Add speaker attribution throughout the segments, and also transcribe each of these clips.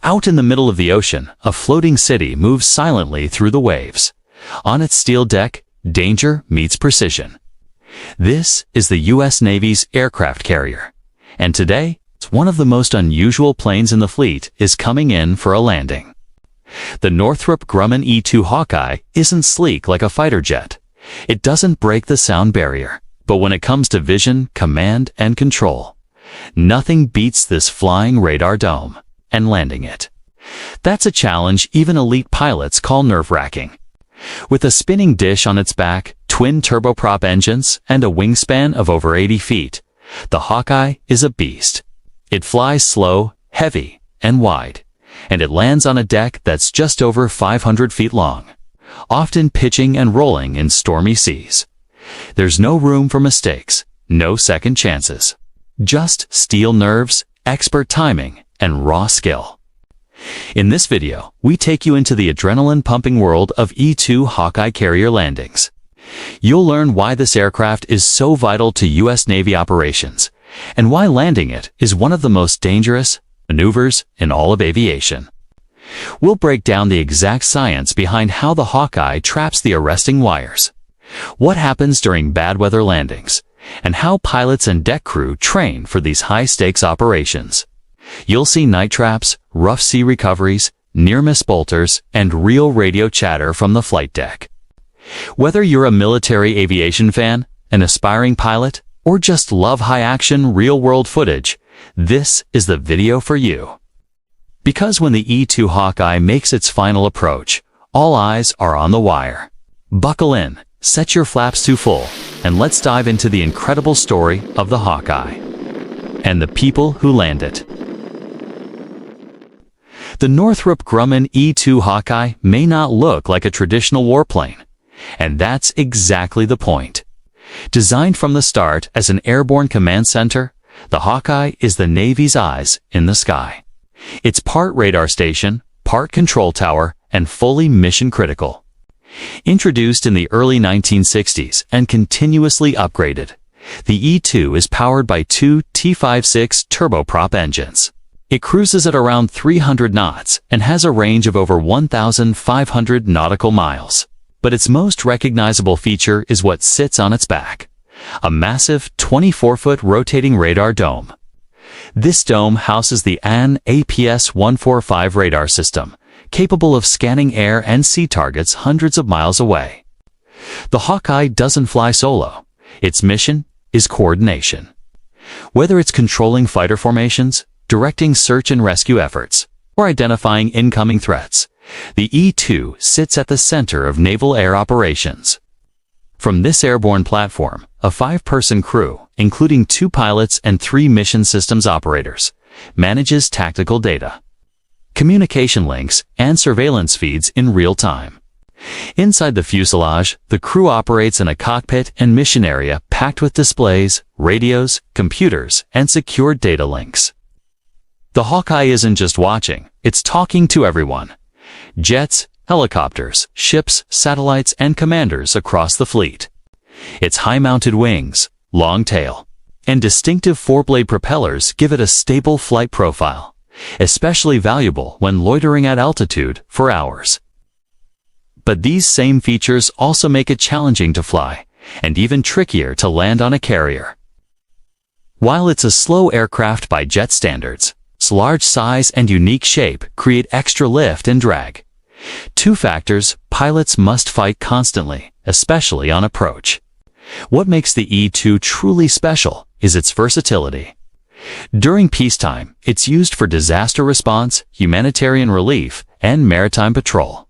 Speaker 1: Out in the middle of the ocean, a floating city moves silently through the waves. On its steel deck, danger meets precision. This is the US Navy's aircraft carrier. And today, one of the most unusual planes in the fleet is coming in for a landing. The Northrop Grumman E-2 Hawkeye isn't sleek like a fighter jet. It doesn't break the sound barrier. But when it comes to vision, command, and control, nothing beats this flying radar dome and landing it. That's a challenge even elite pilots call nerve-wracking. With a spinning dish on its back, twin turboprop engines, and a wingspan of over 80 feet, the Hawkeye is a beast. It flies slow, heavy, and wide, and it lands on a deck that's just over 500 feet long, often pitching and rolling in stormy seas. There's no room for mistakes, no second chances. Just steel nerves, expert timing, and raw skill. In this video, we take you into the adrenaline-pumping world of E-2 Hawkeye carrier landings. You'll learn why this aircraft is so vital to US Navy operations, and why landing it is one of the most dangerous maneuvers in all of aviation. We'll break down the exact science behind how the Hawkeye traps the arresting wires, what happens during bad weather landings, and how pilots and deck crew train for these high-stakes operations. You'll see night traps, rough sea recoveries, near-miss bolters, and real radio chatter from the flight deck. Whether you're a military aviation fan, an aspiring pilot, or just love high-action, real-world footage, this is the video for you. Because when the E-2 Hawkeye makes its final approach, all eyes are on the wire. Buckle in, set your flaps to full, and let's dive into the incredible story of the Hawkeye and the people who land it. The Northrop Grumman E-2 Hawkeye may not look like a traditional warplane, and that's exactly the point. Designed from the start as an airborne command center, the Hawkeye is the Navy's eyes in the sky. It's part radar station, part control tower, and fully mission-critical. Introduced in the early 1960s and continuously upgraded, the E-2 is powered by two T56 turboprop engines. It cruises at around 300 knots and has a range of over 1,500 nautical miles. But its most recognizable feature is what sits on its back, a massive 24-foot rotating radar dome. This dome houses the AN APS-145 radar system, capable of scanning air and sea targets hundreds of miles away. The Hawkeye doesn't fly solo. Its mission is coordination. Whether it's controlling fighter formations, directing search and rescue efforts, or identifying incoming threats, the E-2 sits at the center of naval air operations. From this airborne platform, a 5-person crew, including 2 pilots and 3 mission systems operators, manages tactical data, communication links, and surveillance feeds in real time. Inside the fuselage, the crew operates in a cockpit and mission area packed with displays, radios, computers, and secured data links. The Hawkeye isn't just watching, it's talking to everyone. Jets, helicopters, ships, satellites, and commanders across the fleet. Its high-mounted wings, long tail, and distinctive 4-blade propellers give it a stable flight profile, especially valuable when loitering at altitude for hours. But these same features also make it challenging to fly, and even trickier to land on a carrier. While it's a slow aircraft by jet standards, its large size and unique shape create extra lift and drag. 2 factors pilots must fight constantly, especially on approach. What makes the E-2 truly special is its versatility. During peacetime, it's used for disaster response, humanitarian relief, and maritime patrol.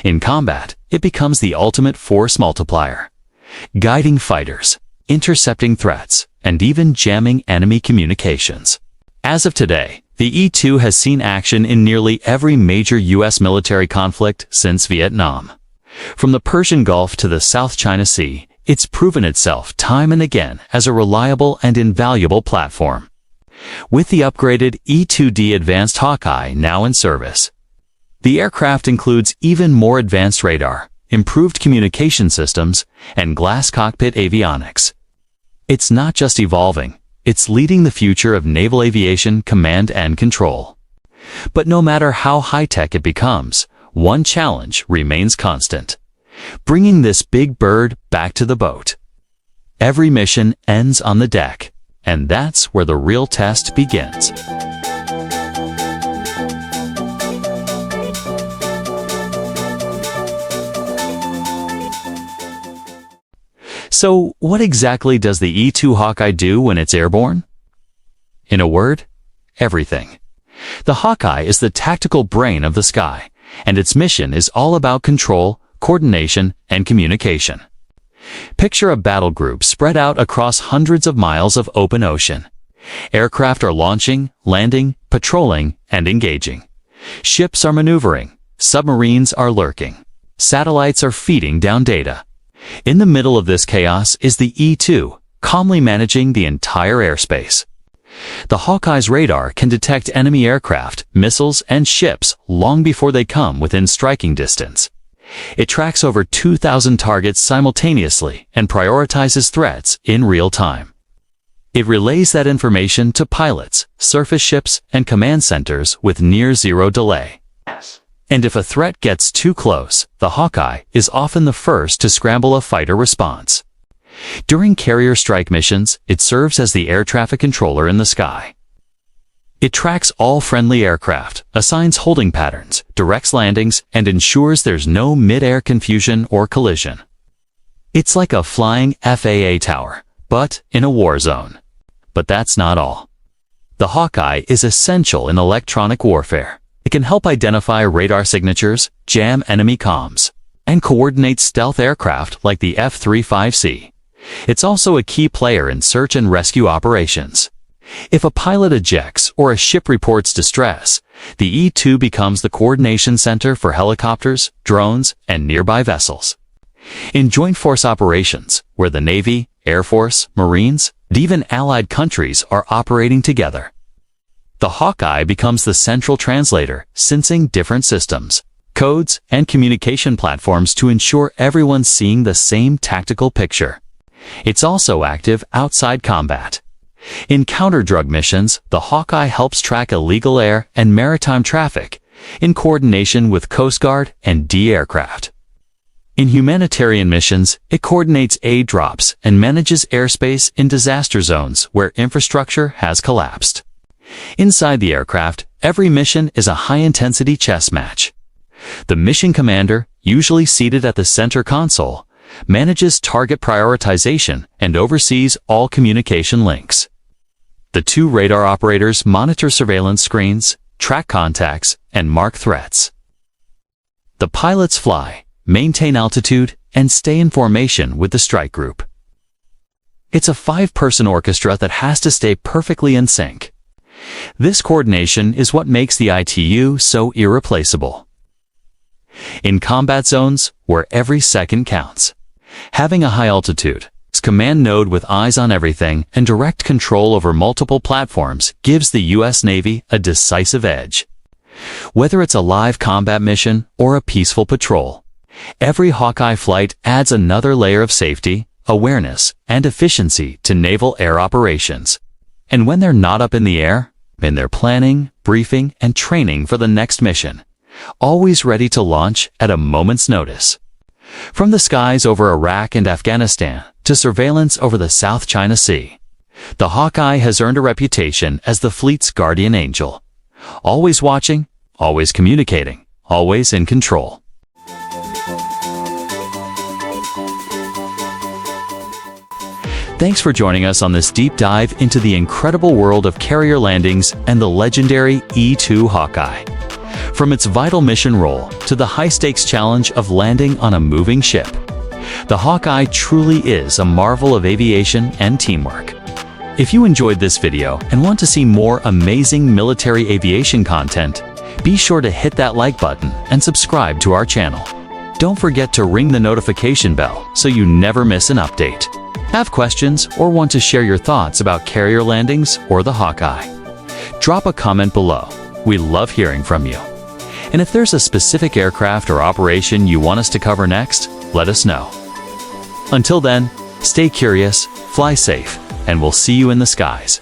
Speaker 1: In combat, it becomes the ultimate force multiplier, guiding fighters, intercepting threats, and even jamming enemy communications. As of today, the E-2 has seen action in nearly every major U.S. military conflict since Vietnam. From the Persian Gulf to the South China Sea, it's proven itself time and again as a reliable and invaluable platform. With the upgraded E-2D Advanced Hawkeye now in service, the aircraft includes even more advanced radar, improved communication systems, and glass cockpit avionics. It's not just evolving, it's leading the future of naval aviation command and control. But no matter how high-tech it becomes, one challenge remains constant: bringing this big bird back to the boat. Every mission ends on the deck, and that's where the real test begins. So, what exactly does the E-2 Hawkeye do when it's airborne? In a word, everything. The Hawkeye is the tactical brain of the sky, and its mission is all about control, coordination, and communication. Picture a battle group spread out across hundreds of miles of open ocean. Aircraft are launching, landing, patrolling, and engaging. Ships are maneuvering. Submarines are lurking. Satellites are feeding down data. In the middle of this chaos is the E-2, calmly managing the entire airspace. The Hawkeye's radar can detect enemy aircraft, missiles, and ships long before they come within striking distance. It tracks over 2,000 targets simultaneously and prioritizes threats in real time. It relays that information to pilots, surface ships, and command centers with near-zero delay. And if a threat gets too close, the Hawkeye is often the first to scramble a fighter response. During carrier strike missions, it serves as the air traffic controller in the sky. It tracks all friendly aircraft, assigns holding patterns, directs landings, and ensures there's no mid-air confusion or collision. It's like a flying FAA tower, but in a war zone. But that's not all. The Hawkeye is essential in electronic warfare. It can help identify radar signatures, jam enemy comms, and coordinate stealth aircraft like the F-35C. It's also a key player in search and rescue operations. If a pilot ejects or a ship reports distress, the E-2 becomes the coordination center for helicopters, drones, and nearby vessels. In joint force operations, where the Navy, Air Force, Marines, and even allied countries are operating together, the Hawkeye becomes the central translator, sensing different systems, codes, and communication platforms to ensure everyone's seeing the same tactical picture. It's also active outside combat. In counter-drug missions, the Hawkeye helps track illegal air and maritime traffic in coordination with Coast Guard and D aircraft. In humanitarian missions, it coordinates aid drops and manages airspace in disaster zones where infrastructure has collapsed. Inside the aircraft, every mission is a high-intensity chess match. The mission commander, usually seated at the center console, manages target prioritization and oversees all communication links. The two radar operators monitor surveillance screens, track contacts, and mark threats. The pilots fly, maintain altitude, and stay in formation with the strike group. It's a 5-person orchestra that has to stay perfectly in sync. This coordination is what makes the ITU so irreplaceable. In combat zones, where every second counts, having a high altitude, command node with eyes on everything and direct control over multiple platforms gives the US Navy a decisive edge. Whether it's a live combat mission or a peaceful patrol, every Hawkeye flight adds another layer of safety, awareness, and efficiency to naval air operations. And when they're not up in the air, then they're planning, briefing, and training for the next mission, always ready to launch at a moment's notice. From the skies over Iraq and Afghanistan to surveillance over the South China Sea, the Hawkeye has earned a reputation as the fleet's guardian angel. Always watching, always communicating, always in control. Thanks for joining us on this deep dive into the incredible world of carrier landings and the legendary E-2 Hawkeye. From its vital mission role to the high-stakes challenge of landing on a moving ship, the Hawkeye truly is a marvel of aviation and teamwork. If you enjoyed this video and want to see more amazing military aviation content, be sure to hit that like button and subscribe to our channel. Don't forget to ring the notification bell so you never miss an update. Have questions or want to share your thoughts about carrier landings or the Hawkeye? Drop a comment below. We love hearing from you. And if there's a specific aircraft or operation you want us to cover next, let us know. Until then, stay curious, fly safe, and we'll see you in the skies.